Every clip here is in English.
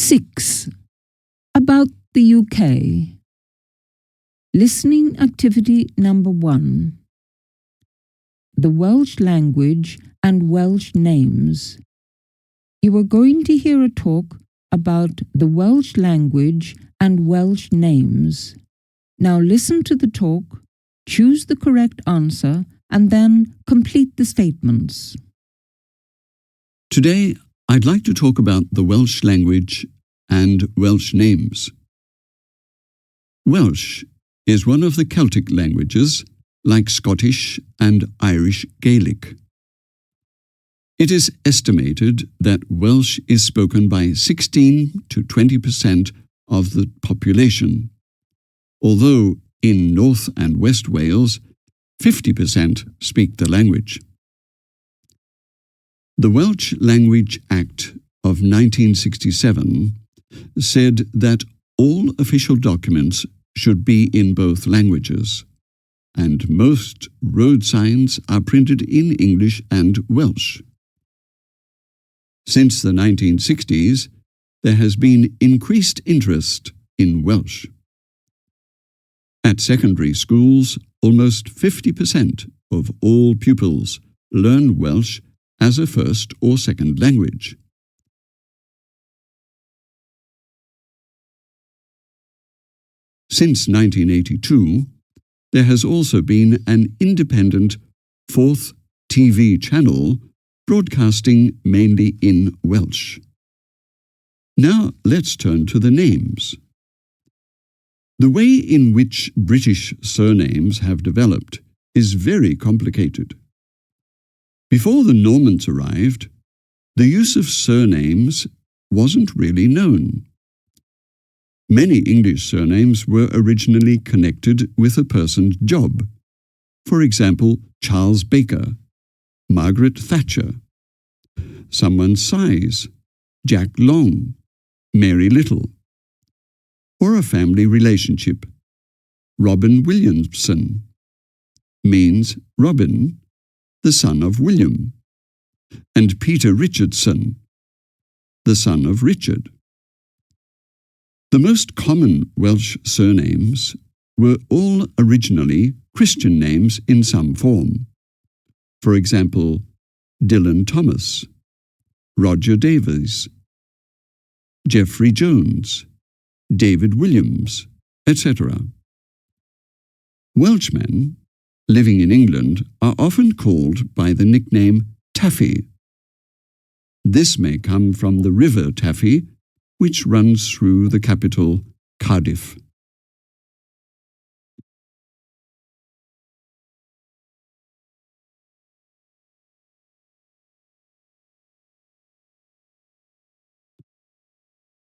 6. About the UK. Listening activity number 1. The Welsh language and Welsh names. You are going to hear a talk about the Welsh language and Welsh names. Now listen to the talk, choose the correct answer, and then complete the statements. Today, I'd like to talk about the Welsh language and Welsh names. Welsh is one of the Celtic languages, like Scottish and Irish Gaelic. It is estimated that Welsh is spoken by 16 to 20% of the population, although in North and West Wales, 50% speak the language. The Welsh Language Act of 1967 said that all official documents should be in both languages, and most road signs are printed in English and Welsh. Since the 1960s, there has been increased interest in Welsh. At secondary schools, almost 50% of all pupils learn Welsh as a first or second language. Since 1982, there has also been an independent fourth TV channel broadcasting mainly in Welsh. Now let's turn to the names. The way in which British surnames have developed is very complicated. Before the Normans arrived, the use of surnames wasn't really known. Many English surnames were originally connected with a person's job. For example, Charles Baker, Margaret Thatcher, someone's size, Jack Long, Mary Little, or a family relationship. Robin Williamson means Robin, the son of William, and Peter Richardson, the son of Richard. The most common Welsh surnames were all originally Christian names in some form. For example, Dylan Thomas, Roger Davies, Geoffrey Jones, David Williams, etc. Welshmen living in England are often called by the nickname Taffy. This may come from the River Taffy, which runs through the capital, Cardiff.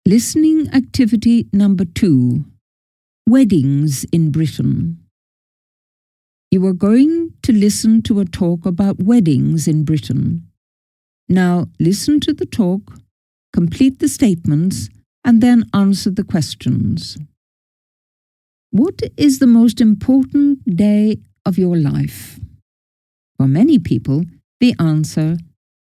Listening activity number 2. Weddings in Britain. You are going to listen to a talk about weddings in Britain. Now listen to the talk, complete the statements, and then answer the questions. What is the most important day of your life? For many people, the answer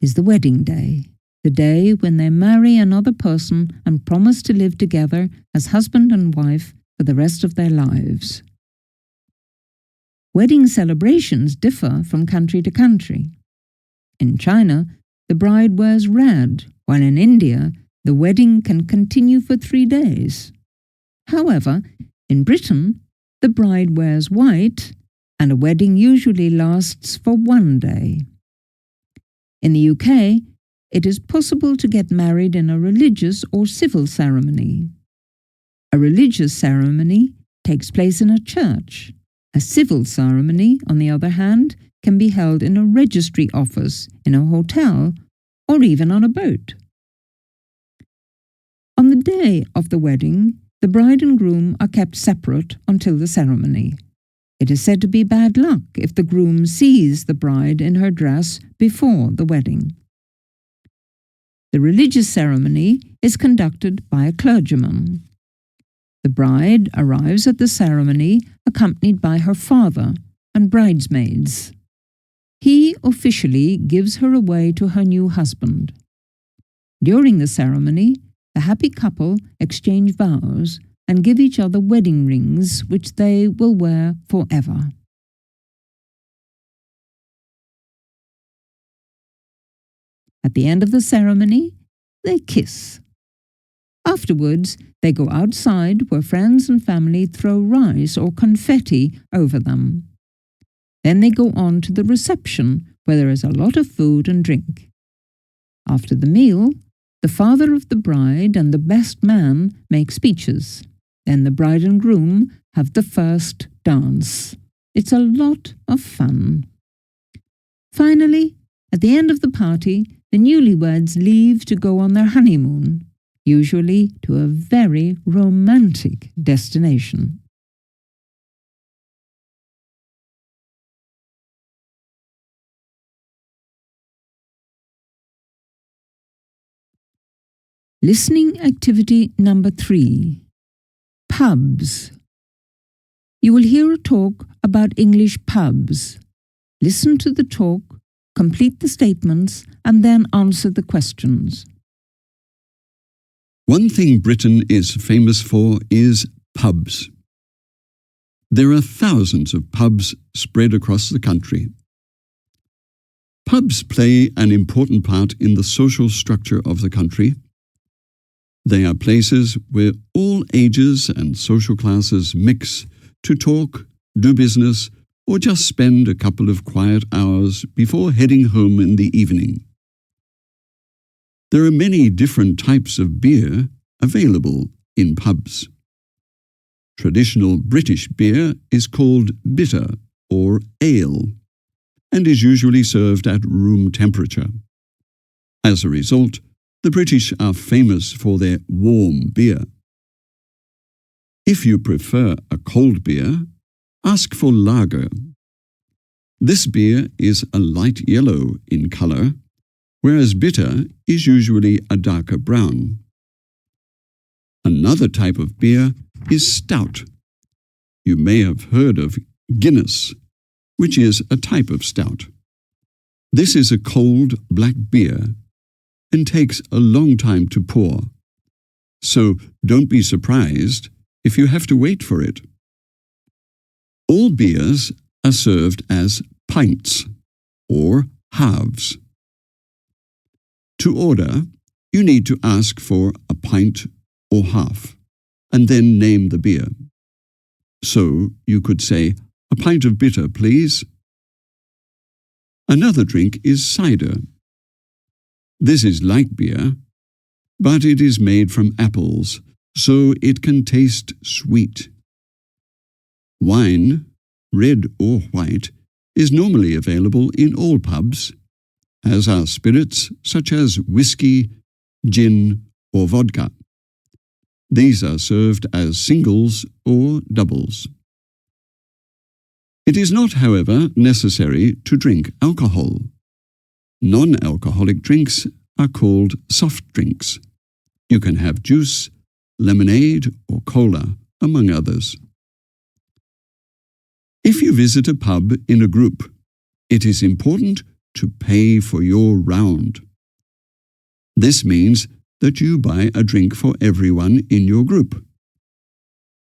is the wedding day, the day when they marry another person and promise to live together as husband and wife for the rest of their lives. Wedding celebrations differ from country to country. In China, the bride wears red, while in India, the wedding can continue for 3 days. However, in Britain, the bride wears white, and a wedding usually lasts for 1 day. In the UK, it is possible to get married in a religious or civil ceremony. A religious ceremony takes place in a church. A civil ceremony, on the other hand, can be held in a registry office, in a hotel, or even on a boat. On the day of the wedding, the bride and groom are kept separate until the ceremony. It is said to be bad luck if the groom sees the bride in her dress before the wedding. The religious ceremony is conducted by a clergyman. The bride arrives at the ceremony accompanied by her father and bridesmaids. He officially gives her away to her new husband. During the ceremony, the happy couple exchange vows and give each other wedding rings which they will wear forever. At the end of the ceremony, they kiss. Afterwards, they go outside where friends and family throw rice or confetti over them. Then they go on to the reception where there is a lot of food and drink. After the meal, the father of the bride and the best man make speeches. Then the bride and groom have the first dance. It's a lot of fun. Finally, at the end of the party, the newlyweds leave to go on their honeymoon, usually to a very romantic destination. Listening activity number 3. Pubs. You will hear a talk about English pubs. Listen to the talk, complete the statements, and then answer the questions. One thing Britain is famous for is pubs. There are thousands of pubs spread across the country. Pubs play an important part in the social structure of the country. They are places where all ages and social classes mix to talk, do business, or just spend a couple of quiet hours before heading home in the evening. There are many different types of beer available in pubs. Traditional British beer is called bitter or ale and is usually served at room temperature. As a result, the British are famous for their warm beer. If you prefer a cold beer, ask for lager. This beer is a light yellow in colour, whereas bitter is usually a darker brown. Another type of beer is stout. You may have heard of Guinness, which is a type of stout. This is a cold black beer and takes a long time to pour, so don't be surprised if you have to wait for it. All beers are served as pints or halves. To order, you need to ask for a pint or half, and then name the beer. So you could say, "A pint of bitter, please." Another drink is cider. This is like beer, but it is made from apples, so it can taste sweet. Wine, red or white, is normally available in all pubs, as are spirits such as whiskey, gin or vodka. These are served as singles or doubles. It is not, however, necessary to drink alcohol. Non-alcoholic drinks are called soft drinks. You can have juice, lemonade or cola, among others. If you visit a pub in a group, it is important to pay for your round. This means that you buy a drink for everyone in your group.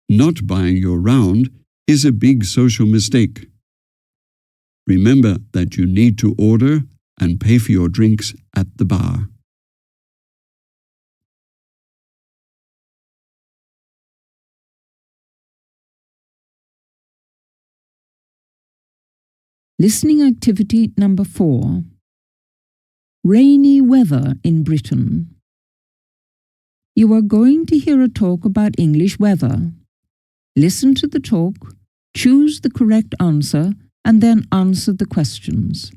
Not buying your round is a big social mistake. Remember that you need to order and pay for your drinks at the bar. Listening activity number 4. Rainy weather in Britain. You are going to hear a talk about English weather. Listen to the talk, choose the correct answer, and then answer the questions.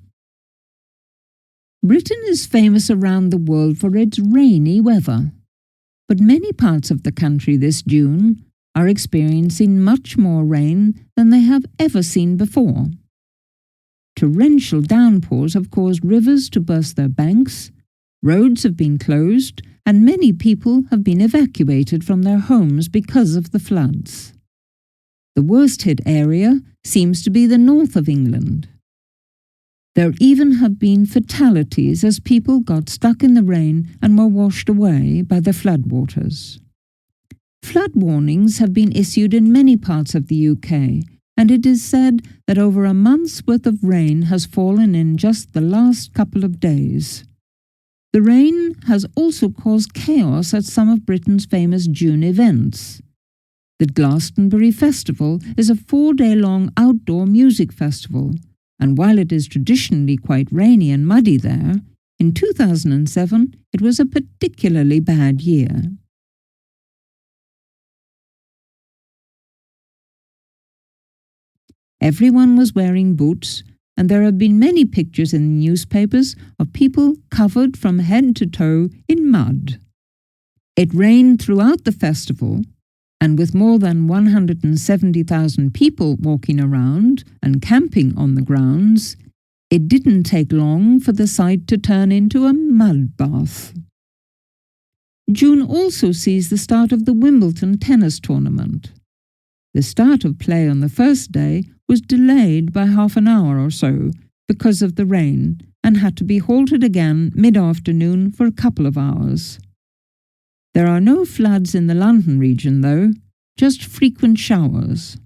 Britain is famous around the world for its rainy weather, but many parts of the country this June are experiencing much more rain than they have ever seen before. Torrential downpours have caused rivers to burst their banks, roads have been closed, and many people have been evacuated from their homes because of the floods. The worst hit area seems to be the north of England. There even have been fatalities as people got stuck in the rain and were washed away by the floodwaters. Flood warnings have been issued in many parts of the UK, and it is said that over a month's worth of rain has fallen in just the last couple of days. The rain has also caused chaos at some of Britain's famous June events. The Glastonbury Festival is a 4-day-long outdoor music festival, and while it is traditionally quite rainy and muddy there, in 2007 it was a particularly bad year. Everyone was wearing boots, and there have been many pictures in the newspapers of people covered from head to toe in mud. It rained throughout the festival, and with more than 170,000 people walking around and camping on the grounds, it didn't take long for the site to turn into a mud bath. June also sees the start of the Wimbledon tennis tournament. The start of play on the first day was delayed by half an hour or so because of the rain and had to be halted again mid-afternoon for a couple of hours. There are no floods in the London region, though, just frequent showers.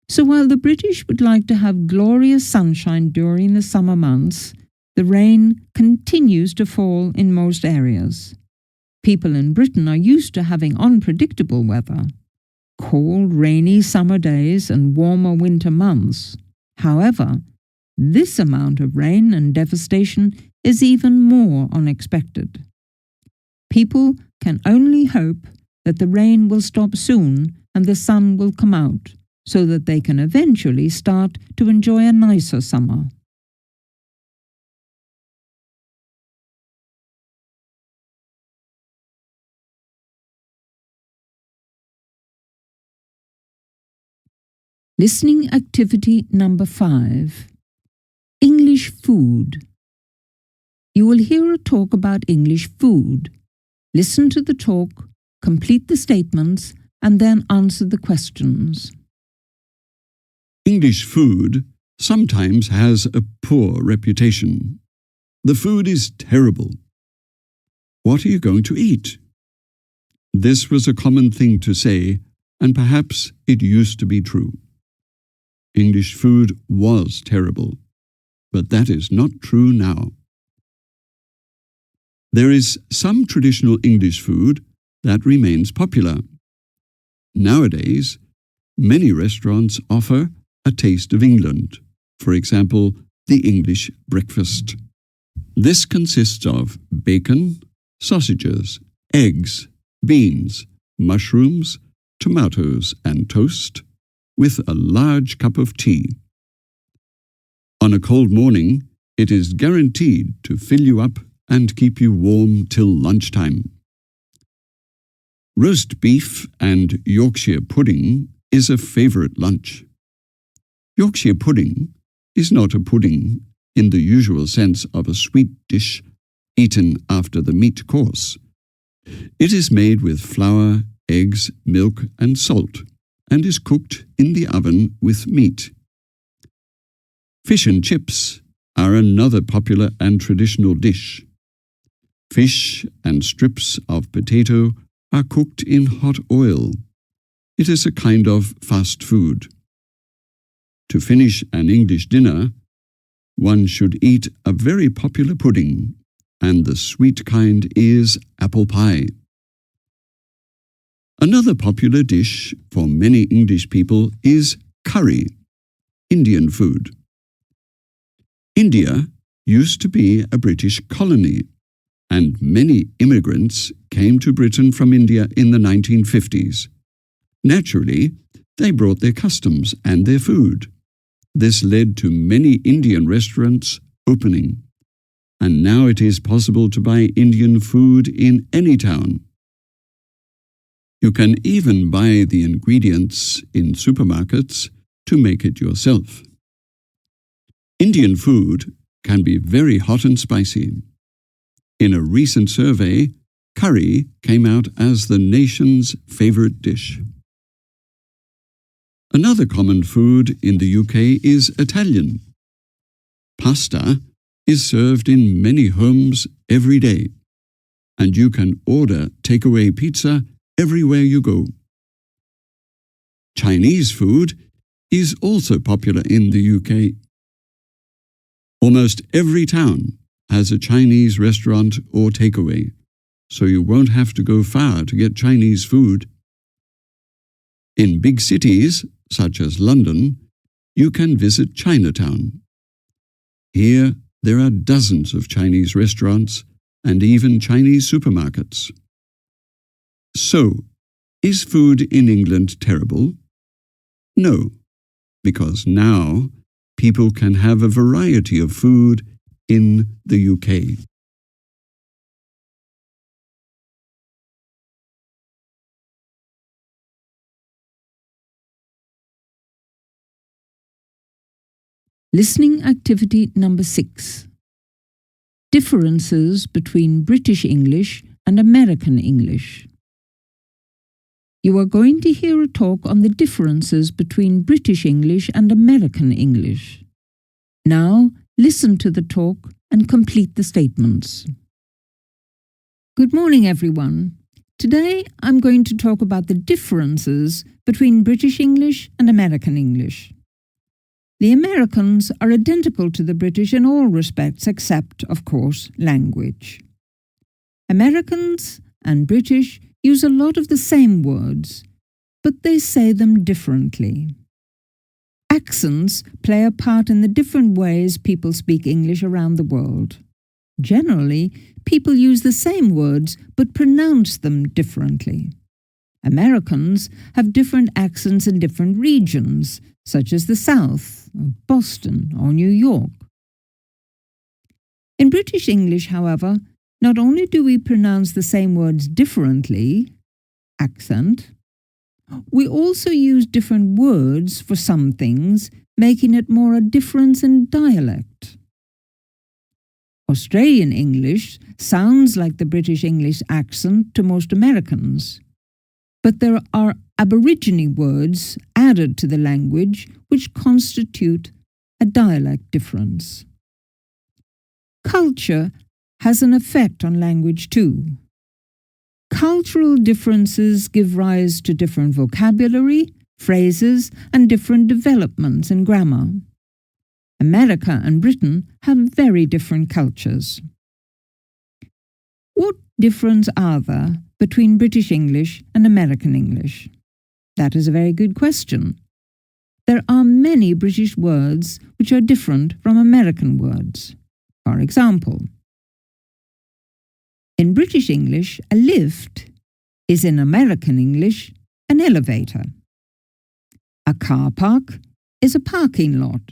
So while the British would like to have glorious sunshine during the summer months, the rain continues to fall in most areas. People in Britain are used to having unpredictable weather. Cold, rainy summer days and warmer winter months. However, this amount of rain and devastation is even more unexpected. People can only hope that the rain will stop soon and the sun will come out so that they can eventually start to enjoy a nicer summer. Listening activity number 5. English food. You will hear a talk about English food. Listen to the talk, complete the statements, and then answer the questions. English food sometimes has a poor reputation. The food is terrible. What are you going to eat? This was a common thing to say, and perhaps it used to be true. English food was terrible, but that is not true now. There is some traditional English food that remains popular. Nowadays, many restaurants offer a taste of England, for example, the English breakfast. This consists of bacon, sausages, eggs, beans, mushrooms, tomatoes and toast, with a large cup of tea. On a cold morning, it is guaranteed to fill you up and keep you warm till lunchtime. Roast beef and Yorkshire pudding is a favourite lunch. Yorkshire pudding is not a pudding in the usual sense of a sweet dish eaten after the meat course. It is made with flour, eggs, milk and salt, and is cooked in the oven with meat. Fish and chips are another popular and traditional dish. Fish and strips of potato are cooked in hot oil. It is a kind of fast food. To finish an English dinner, one should eat a very popular pudding, and the sweet kind is apple pie. Another popular dish for many English people is curry, Indian food. India used to be a British colony, and many immigrants came to Britain from India in the 1950s. Naturally, they brought their customs and their food. This led to many Indian restaurants opening, and now it is possible to buy Indian food in any town. You can even buy the ingredients in supermarkets to make it yourself. Indian food can be very hot and spicy. In a recent survey, curry came out as the nation's favourite dish. Another common food in the UK is Italian. Pasta is served in many homes every day, and you can order takeaway pizza everywhere you go. Chinese food is also popular in the UK. Almost every town has a Chinese restaurant or takeaway, so you won't have to go far to get Chinese food. In big cities, such as London, you can visit Chinatown. Here, there are dozens of Chinese restaurants and even Chinese supermarkets. So, is food in England terrible? No, because now people can have a variety of food in the UK. Listening activity number 6. Differences between British English and American English. You are going to hear a talk on the differences between British English and American English. Now, listen to the talk and complete the statements. Good morning, everyone. Today, I'm going to talk about the differences between British English and American English. The Americans are identical to the British in all respects except, of course, language. Americans and British use a lot of the same words, but they say them differently. Accents play a part in the different ways people speak English around the world. Generally, people use the same words but pronounce them differently. Americans have different accents in different regions, such as the South, Boston, or New York. In British English, however, not only do we pronounce the same words differently, accent, we also use different words for some things, making it more a difference in dialect. Australian English sounds like the British English accent to most Americans, but there are Aborigine words added to the language which constitute a dialect difference. Culture has an effect on language too. Cultural differences give rise to different vocabulary, phrases, and different developments in grammar. America and Britain have very different cultures. What difference are there between British English and American English? That is a very good question. There are many British words which are different from American words. For example, in British English, a lift is in American English an elevator. A car park is a parking lot.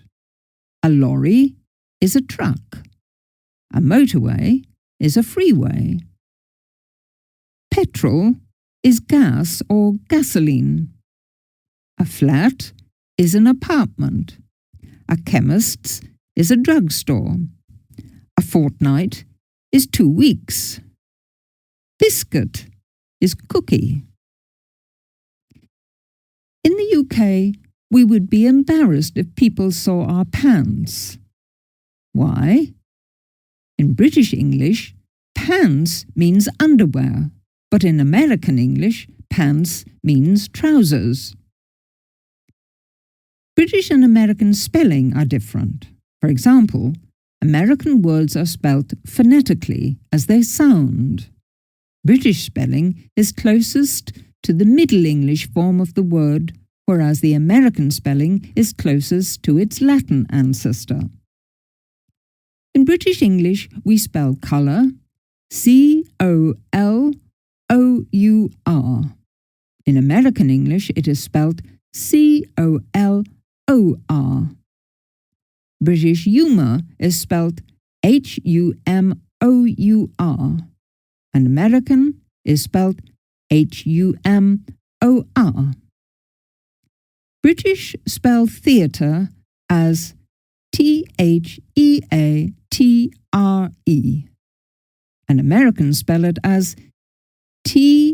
A lorry is a truck. A motorway is a freeway. Petrol is gas or gasoline. A flat is an apartment. A chemist's is a drugstore. A fortnight is 2 weeks. Biscuit is cookie. In the UK, we would be embarrassed if people saw our pants. Why? In British English, pants means underwear, but in American English, pants means trousers. British and American spelling are different. For example, American words are spelt phonetically as they sound. British spelling is closest to the Middle English form of the word, whereas the American spelling is closest to its Latin ancestor. In British English, we spell colour C-O-L-O-U-R. In American English, it is spelt C-O-L-O-R. British humour is spelt H-U-M-O-U-R, and American is spelt H-U-M-O-R. British spell theatre as T-H-E-A-T-R-E, and Americans spell it as T-H-E-A-T-E-R.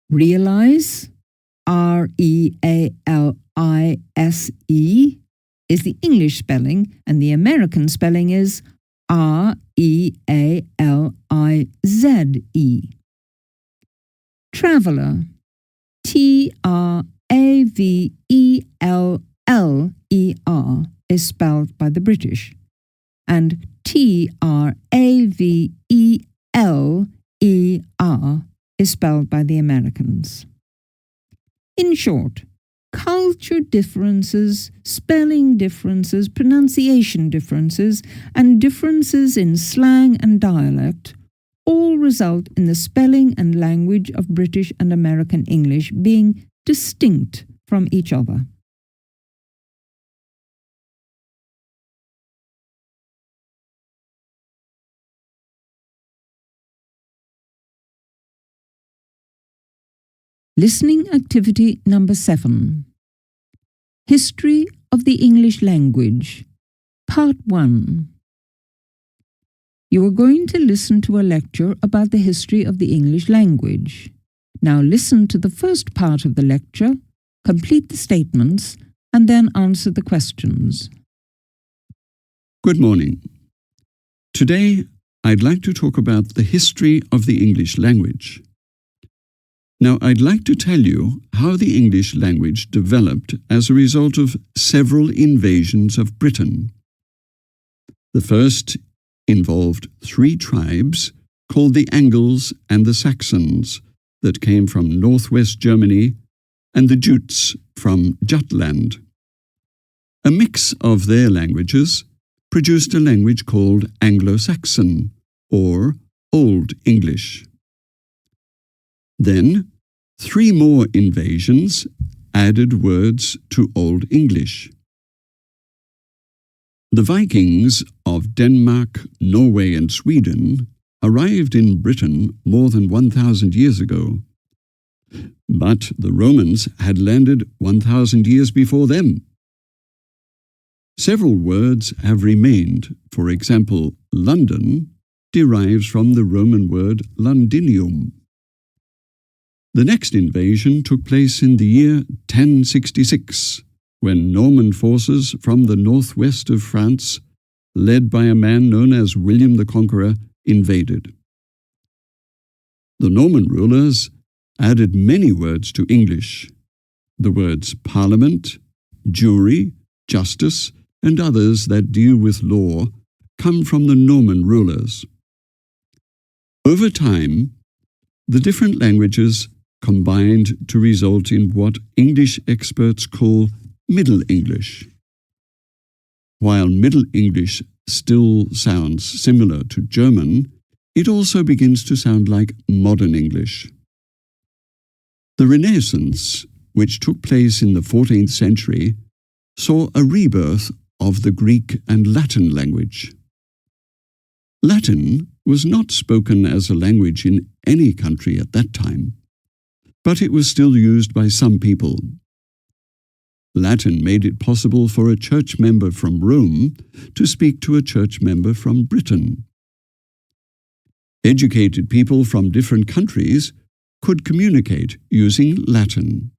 Realise R-E-A-L-I-S-E is the English spelling, and the American spelling is R-E-A-L-I-Z-E. Traveller, T-R-A-V-E-L-L-E-R is spelled by the British, and T-R-A-V-E-L-E-R is spelled by the Americans. In short, culture differences, spelling differences, pronunciation differences, and differences in slang and dialect all result in the spelling and language of British and American English being distinct from each other. Listening activity number 7. History of the English Language, Part 1. You are going to listen to a lecture about the history of the English language. Now listen to the first part of the lecture, complete the statements, and then answer the questions. Good morning. Today, I'd like to talk about the history of the English language. Now, I'd like to tell you how the English language developed as a result of several invasions of Britain. The first involved 3 tribes called the Angles and the Saxons that came from northwest Germany and the Jutes from Jutland. A mix of their languages produced a language called Anglo-Saxon or Old English. Then, 3 more invasions added words to Old English. The Vikings of Denmark, Norway and Sweden arrived in Britain more than 1,000 years ago. But the Romans had landed 1,000 years before them. Several words have remained. For example, London derives from the Roman word Londinium. The next invasion took place in the year 1066, when Norman forces from the northwest of France, led by a man known as William the Conqueror, invaded. The Norman rulers added many words to English. The words parliament, jury, justice, and others that deal with law come from the Norman rulers. Over time, the different languages combined to result in what English experts call Middle English. While Middle English still sounds similar to German, it also begins to sound like modern English. The Renaissance, which took place in the 14th century, saw a rebirth of the Greek and Latin language. Latin was not spoken as a language in any country at that time, but it was still used by some people. Latin made it possible for a church member from Rome to speak to a church member from Britain. Educated people from different countries could communicate using Latin.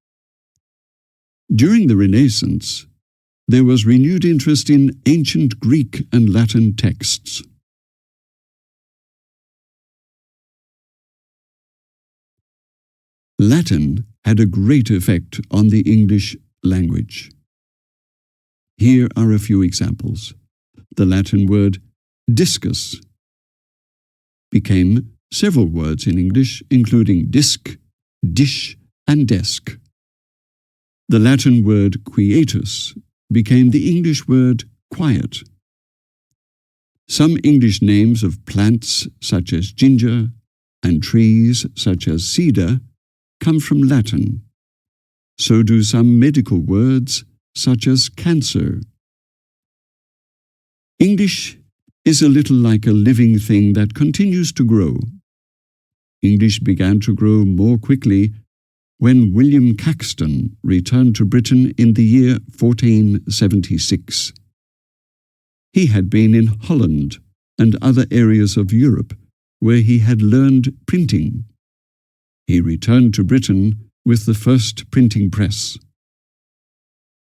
During the Renaissance, there was renewed interest in ancient Greek and Latin texts. Latin had a great effect on the English language. Here are a few examples. The Latin word discus became several words in English, including disc, dish, and desk. The Latin word quietus became the English word quiet. Some English names of plants such as ginger and trees such as cedar come from Latin. So do some medical words such as cancer. English is a little like a living thing that continues to grow. English began to grow more quickly when William Caxton returned to Britain in the year 1476. He had been in Holland and other areas of Europe where he had learned printing. He returned to Britain with the first printing press.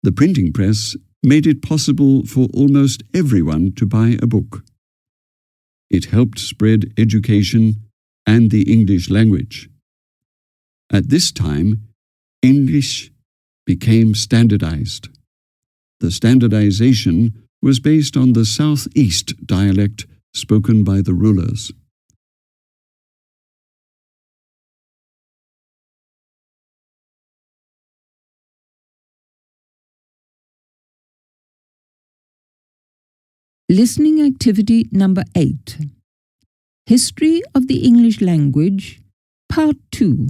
The printing press made it possible for almost everyone to buy a book. It helped spread education and the English language. At this time, English became standardized. The standardization was based on the Southeast dialect spoken by the rulers. Listening activity number 8. History of the English language, Part 2.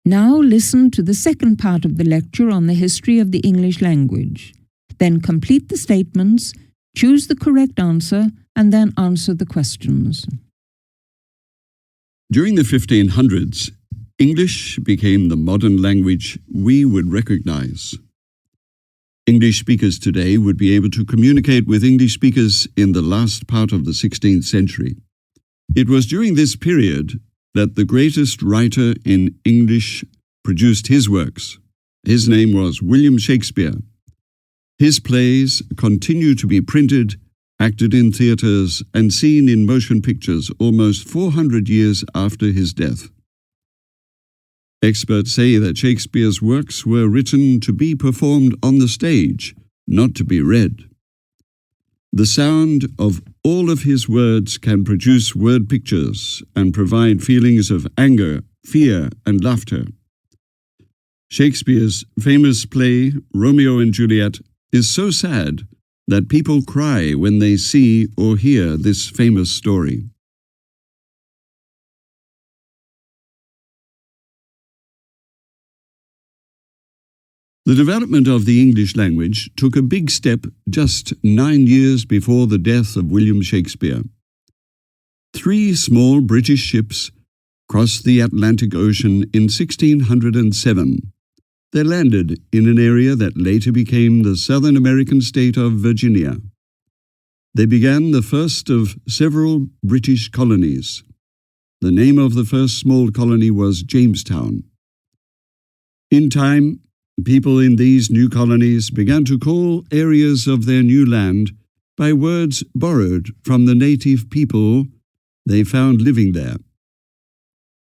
Now listen to the second part of the lecture on the history of the English language. Then complete the statements, choose the correct answer, and then answer the questions. During the 1500s, English became the modern language we would recognize. English speakers today would be able to communicate with English speakers in the last part of the 16th century. It was during this period that the greatest writer in English produced his works. His name was William Shakespeare. His plays continue to be printed, acted in theatres, and seen in motion pictures almost 400 years after his death. Experts say that Shakespeare's works were written to be performed on the stage, not to be read. The sound of all of his words can produce word pictures and provide feelings of anger, fear, and laughter. Shakespeare's famous play, Romeo and Juliet, is so sad that people cry when they see or hear this famous story. The development of the English language took a big step just 9 years before the death of William Shakespeare. 3 small British ships crossed the Atlantic Ocean in 1607. They landed in an area that later became the Southern American state of Virginia. They began the first of several British colonies. The name of the first small colony was Jamestown. In time, people in these new colonies began to call areas of their new land by words borrowed from the native people they found living there.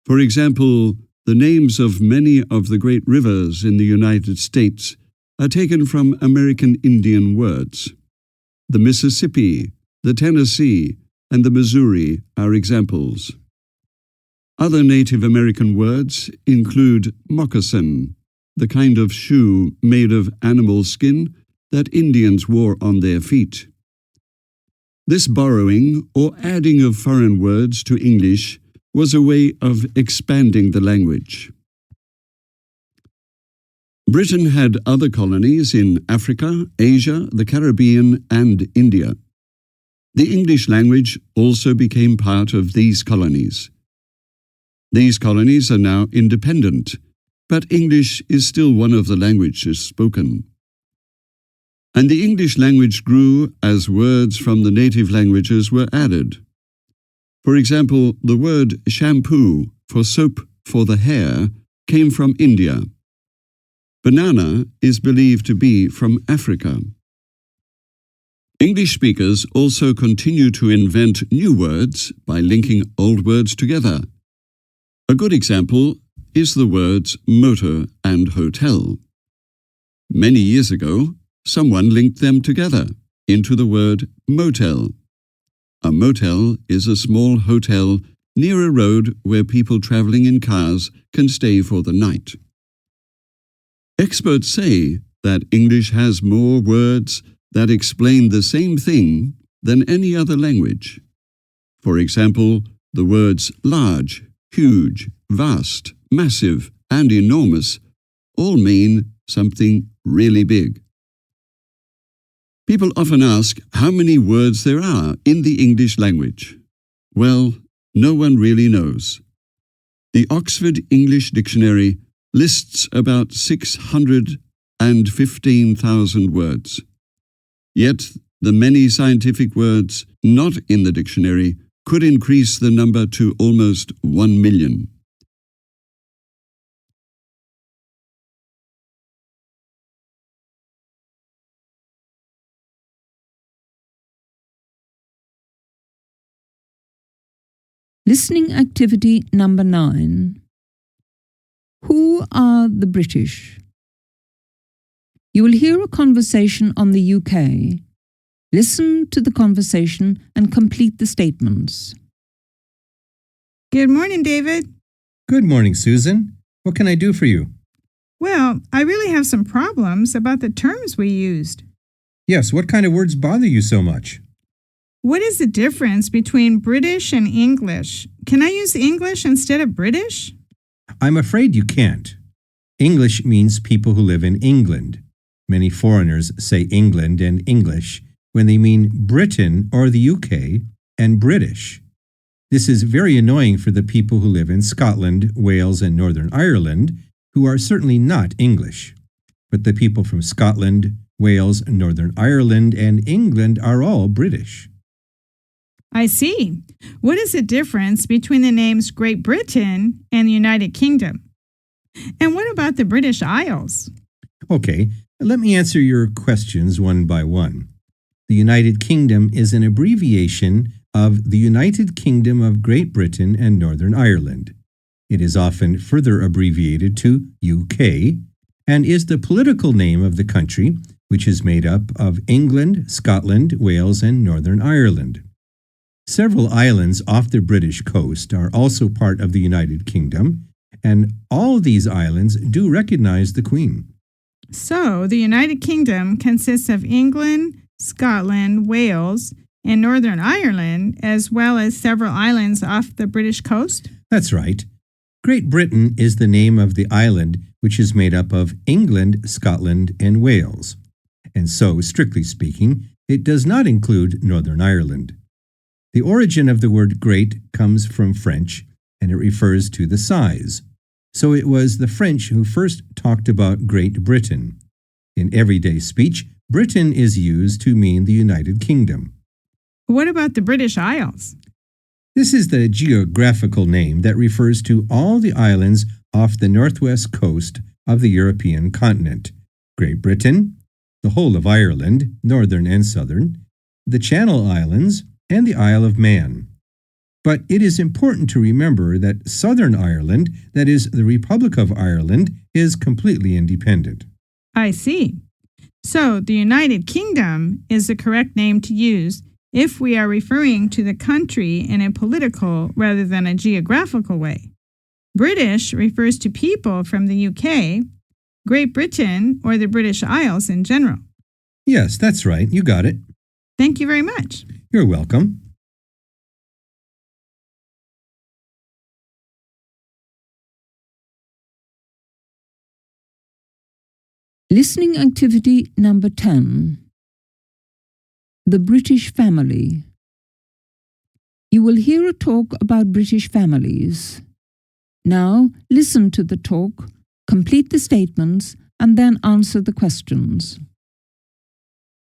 For example, the names of many of the great rivers in the United States are taken from American Indian words. The Mississippi, the Tennessee, and the Missouri are examples. Other Native American words include moccasin, the kind of shoe made of animal skin that Indians wore on their feet. This borrowing or adding of foreign words to English was a way of expanding the language. Britain had other colonies in Africa, Asia, the Caribbean, and India. The English language also became part of these colonies. These colonies are now independent, but English is still one of the languages spoken. And the English language grew as words from the native languages were added. For example, the word shampoo for soap for the hair came from India. Banana is believed to be from Africa. English speakers also continue to invent new words by linking old words together. A good example is the words motor and hotel. Many years ago, someone linked them together into the word motel. A motel is a small hotel near a road where people traveling in cars can stay for the night. Experts say that English has more words that explain the same thing than any other language. For example, the words large, huge, vast, massive, and enormous all mean something really big. People often ask how many words there are in the English language. Well, no one really knows. The Oxford English Dictionary lists about 615,000 words. Yet, the many scientific words not in the dictionary could increase the number to almost 1 million. Listening activity number 9. Who are the British? You will hear a conversation on the UK. Listen to the conversation and complete the statements. Good morning, David. Good morning, Susan. What can I do for you? Well, I really have some problems about the terms we used. Yes, what kind of words bother you so much? What is the difference between British and English? Can I use English instead of British? I'm afraid you can't. English means people who live in England. Many foreigners say England and English when they mean Britain or the UK and British. This is very annoying for the people who live in Scotland, Wales, and Northern Ireland, who are certainly not English. But the people from Scotland, Wales, Northern Ireland, and England are all British. I see. What is the difference between the names Great Britain and the United Kingdom? And what about the British Isles? Okay, let me answer your questions one by one. The United Kingdom is an abbreviation of the United Kingdom of Great Britain and Northern Ireland. It is often further abbreviated to UK and is the political name of the country, which is made up of England, Scotland, Wales, and Northern Ireland. Several islands off the British coast are also part of the United Kingdom, and all these islands do recognize the Queen. So, the United Kingdom consists of England, Scotland, Wales, and Northern Ireland, as well as several islands off the British coast? That's right. Great Britain is the name of the island which is made up of England, Scotland, and Wales. And so, strictly speaking, it does not include Northern Ireland. The origin of the word great comes from French, and it refers to the size. So it was the French who first talked about Great Britain. In everyday speech, Britain is used to mean the United Kingdom. What about the British Isles? This is the geographical name that refers to all the islands off the northwest coast of the European continent. Great Britain, the whole of Ireland, northern and southern, the Channel Islands, and the Isle of Man. But it is important to remember that Southern Ireland, that is, the Republic of Ireland, is completely independent. I see. So, the United Kingdom is the correct name to use if we are referring to the country in a political rather than a geographical way. British refers to people from the UK, Great Britain, or the British Isles in general. Yes, that's right. You got it. Thank you very much. You're welcome. Listening activity number 10. The British family. You will hear a talk about British families. Now listen to the talk, complete the statements, and then answer the questions.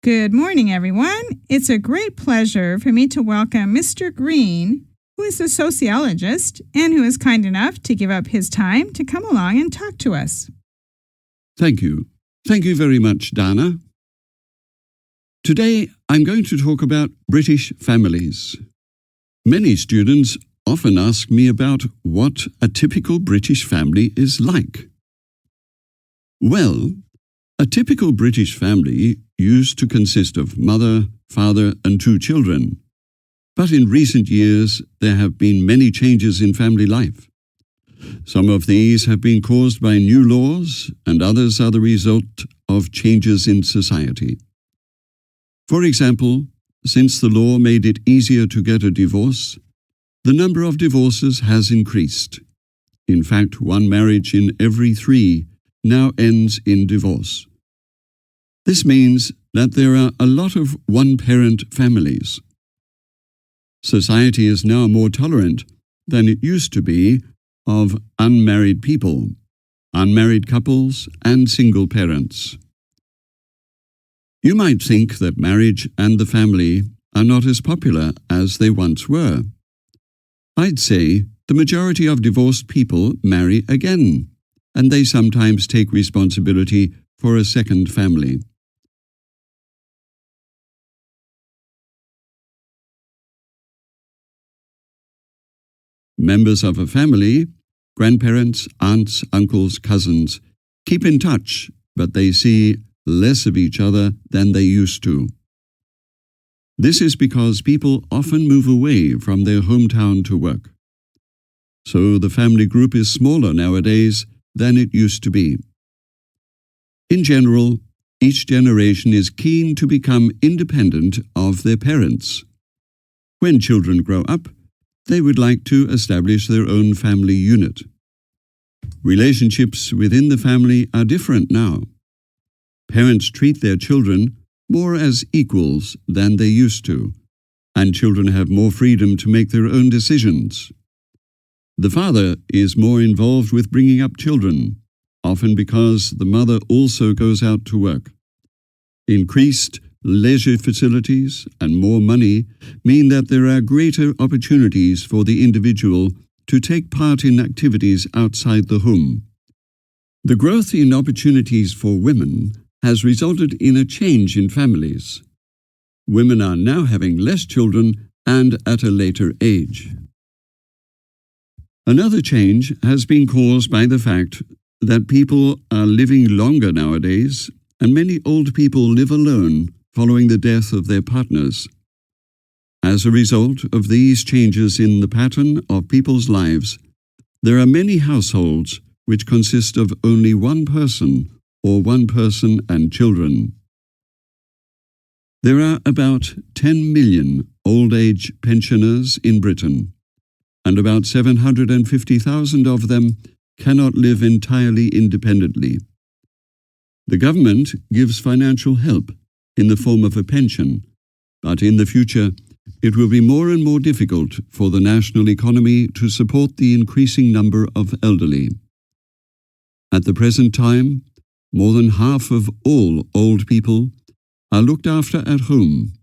Good morning, everyone. It's a great pleasure for me to welcome Mr. Green, who is a sociologist and who is kind enough to give up his time to come along and talk to us. Thank you. Thank you very much, Dana. Today, I'm going to talk about British families. Many students often ask me about what a typical British family is like. Well, a typical British family used to consist of mother, father, and 2 children. But in recent years, there have been many changes in family life. Some of these have been caused by new laws, and others are the result of changes in society. For example, since the law made it easier to get a divorce, the number of divorces has increased. In fact, 1 marriage in every 3 now ends in divorce. This means that there are a lot of one-parent families. Society is now more tolerant than it used to be of unmarried people, unmarried couples, and single parents. You might think that marriage and the family are not as popular as they once were. I'd say the majority of divorced people marry again, and they sometimes take responsibility for a second family. Members of a family, grandparents, aunts, uncles, cousins, keep in touch, but they see less of each other than they used to. This is because people often move away from their hometown to work. So the family group is smaller nowadays than it used to be. In general, each generation is keen to become independent of their parents. When children grow up, they would like to establish their own family unit. Relationships within the family are different now. Parents treat their children more as equals than they used to, and children have more freedom to make their own decisions. The father is more involved with bringing up children, often because the mother also goes out to work. Increased leisure facilities and more money mean that there are greater opportunities for the individual to take part in activities outside the home. The growth in opportunities for women has resulted in a change in families. Women are now having less children and at a later age. Another change has been caused by the fact that people are living longer nowadays, and many old people live alone following the death of their partners. As a result of these changes in the pattern of people's lives, there are many households which consist of only one person or one person and children. There are about 10 million old-age pensioners in Britain, and about 750,000 of them cannot live entirely independently. The government gives financial help in the form of a pension, but in the future it will be more and more difficult for the national economy to support the increasing number of elderly. At the present time, more than half of all old people are looked after at home.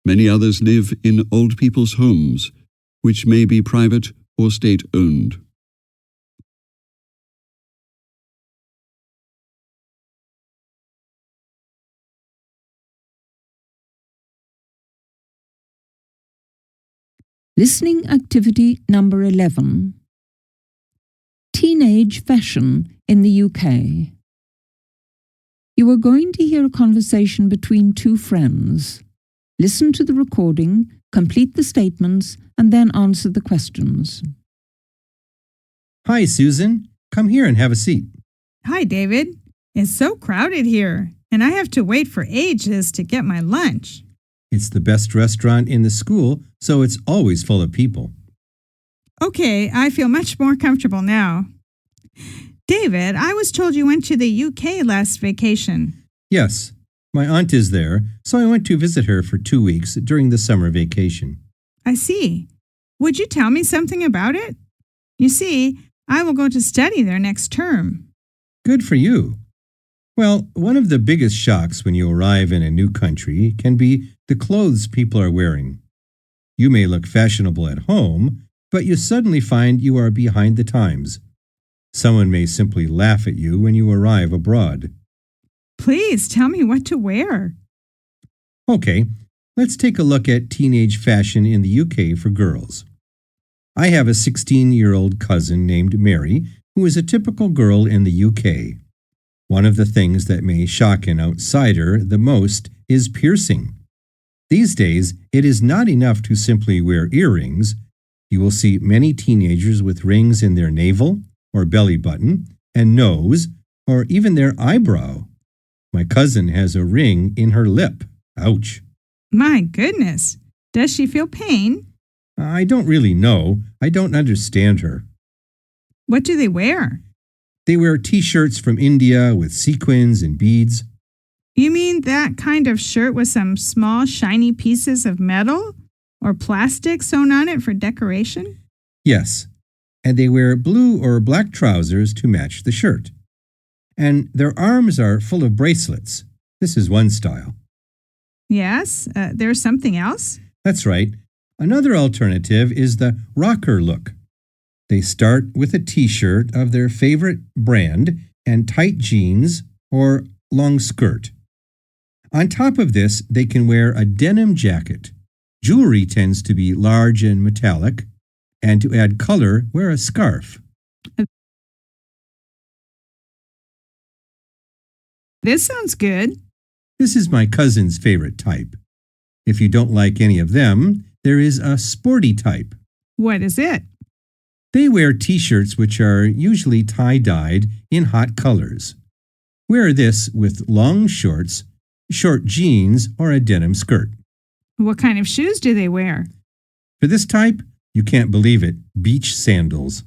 Many others live in old people's homes, which may be private or state-owned. Listening activity number 11. Teenage fashion in the UK. You are going to hear a conversation between two friends. Listen to the recording, complete the statements, and then answer the questions. Hi, Susan. Come here and have a seat. Hi, David. It's so crowded here, and I have to wait for ages to get my lunch. It's the best restaurant in the school, so it's always full of people. Okay, I feel much more comfortable now. David, I was told you went to the UK last vacation. Yes, my aunt is there, so I went to visit her for 2 weeks during the summer vacation. I see. Would you tell me something about it? You see, I will go to study there next term. Good for you. Well, one of the biggest shocks when you arrive in a new country can be the clothes people are wearing. You may look fashionable at home, but you suddenly find you are behind the times. Someone may simply laugh at you when you arrive abroad. Please tell me what to wear. Okay, let's take a look at teenage fashion in the UK for girls. I have a 16-year-old cousin named Mary, who is a typical girl in the UK. One of the things that may shock an outsider the most is piercing. These days, it is not enough to simply wear earrings. You will see many teenagers with rings in their navel or belly button and nose or even their eyebrow. My cousin has a ring in her lip. Ouch. My goodness. Does she feel pain? I don't really know. I don't understand her. What do they wear? They wear t-shirts from India with sequins and beads. You mean that kind of shirt with some small, shiny pieces of metal or plastic sewn on it for decoration? Yes, and they wear blue or black trousers to match the shirt. And their arms are full of bracelets. This is one style. Yes, there's something else? That's right. Another alternative is the rocker look. They start with a t-shirt of their favorite brand and tight jeans or long skirt. On top of this, they can wear a denim jacket. Jewelry tends to be large and metallic, and to add color, wear a scarf. This sounds good. This is my cousin's favorite type. If you don't like any of them, there is a sporty type. What is it? They wear t-shirts which are usually tie-dyed in hot colors. Wear this with long shorts, short jeans, or a denim skirt. What kind of shoes do they wear? For this type, you can't believe it, beach sandals.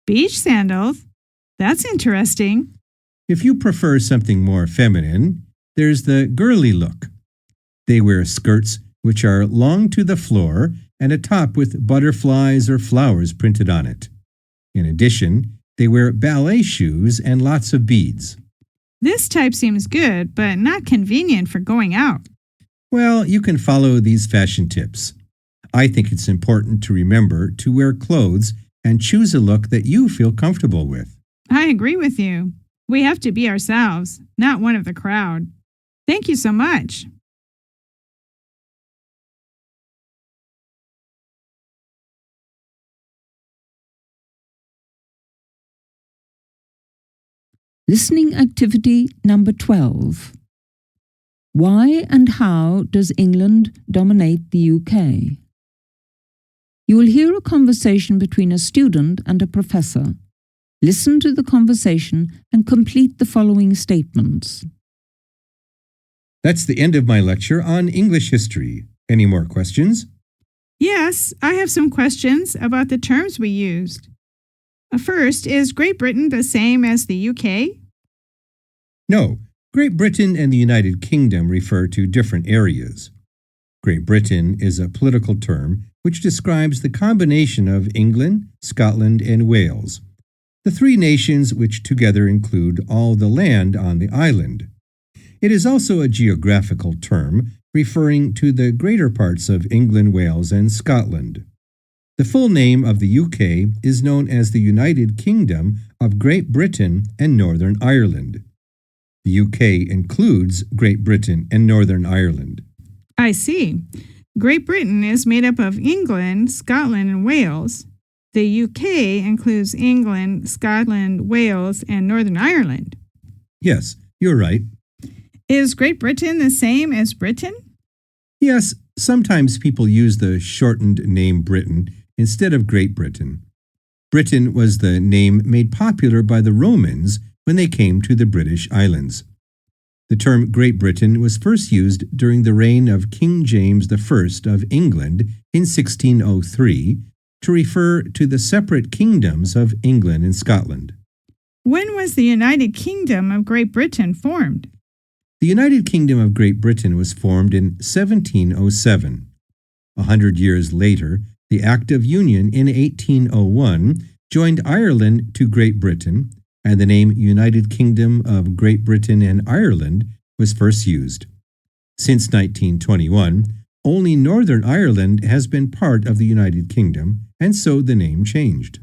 Beach sandals? That's interesting. If you prefer something more feminine, there's the girly look. They wear skirts which are long to the floor and a top with butterflies or flowers printed on it. In addition, they wear ballet shoes and lots of beads. This type seems good, but not convenient for going out. Well, you can follow these fashion tips. I think it's important to remember to wear clothes and choose a look that you feel comfortable with. I agree with you. We have to be ourselves, not one of the crowd. Thank you so much. Listening activity number 12. Why and how does England dominate the UK? You will hear a conversation between a student and a professor. Listen to the conversation and complete the following statements. That's the end of my lecture on English history. Any more questions? Yes, I have some questions about the terms we used. First, is Great Britain the same as the UK? No, Great Britain and the United Kingdom refer to different areas. Great Britain is a political term which describes the combination of England, Scotland, and Wales, the three nations which together include all the land on the island. It is also a geographical term referring to the greater parts of England, Wales, and Scotland. The full name of the UK is known as the United Kingdom of Great Britain and Northern Ireland. The UK includes Great Britain and Northern Ireland. I see. Great Britain is made up of England, Scotland, and Wales. The UK includes England, Scotland, Wales, and Northern Ireland. Yes, you're right. Is Great Britain the same as Britain? Yes, sometimes people use the shortened name Britain instead of Great Britain. Britain was the name made popular by the Romans when they came to the British Islands. The term Great Britain was first used during the reign of King James I of England in 1603 to refer to the separate kingdoms of England and Scotland. When was the United Kingdom of Great Britain formed? The United Kingdom of Great Britain was formed in 1707. 100 years later, the Act of Union in 1801 joined Ireland to Great Britain, and the name United Kingdom of Great Britain and Ireland was first used. Since 1921, only Northern Ireland has been part of the United Kingdom, and so the name changed.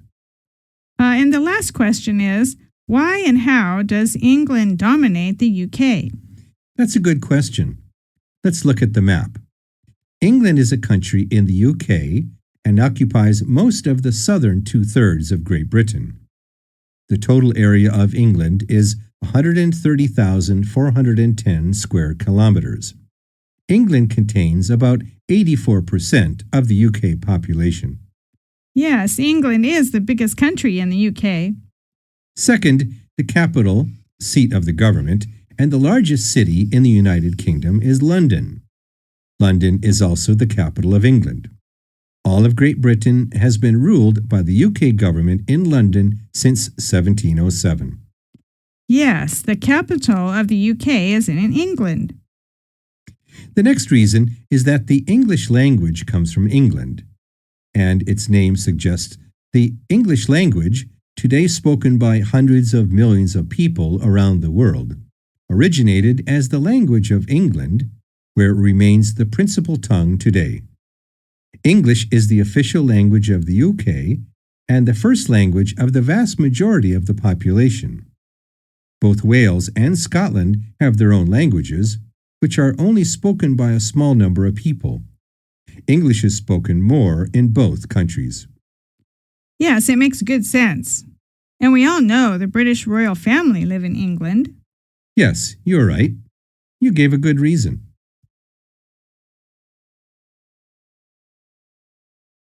And the last question is, why and how does England dominate the UK? That's a good question. Let's look at the map. England is a country in the UK and occupies most of the southern two-thirds of Great Britain. The total area of England is 130,410 square kilometers. England contains about 84% of the UK population. Yes, England is the biggest country in the UK. Second, the capital, seat of the government, and the largest city in the United Kingdom is London. London is also the capital of England. All of Great Britain has been ruled by the UK government in London since 1707. Yes, the capital of the UK is in England. The next reason is that the English language comes from England, and its name suggests the English language, today spoken by hundreds of millions of people around the world, originated as the language of England, where it remains the principal tongue today. English is the official language of the UK and the first language of the vast majority of the population. Both Wales and Scotland have their own languages, which are only spoken by a small number of people. English is spoken more in both countries. Yes, it makes good sense. And we all know the British royal family live in England. Yes, you're right. You gave a good reason.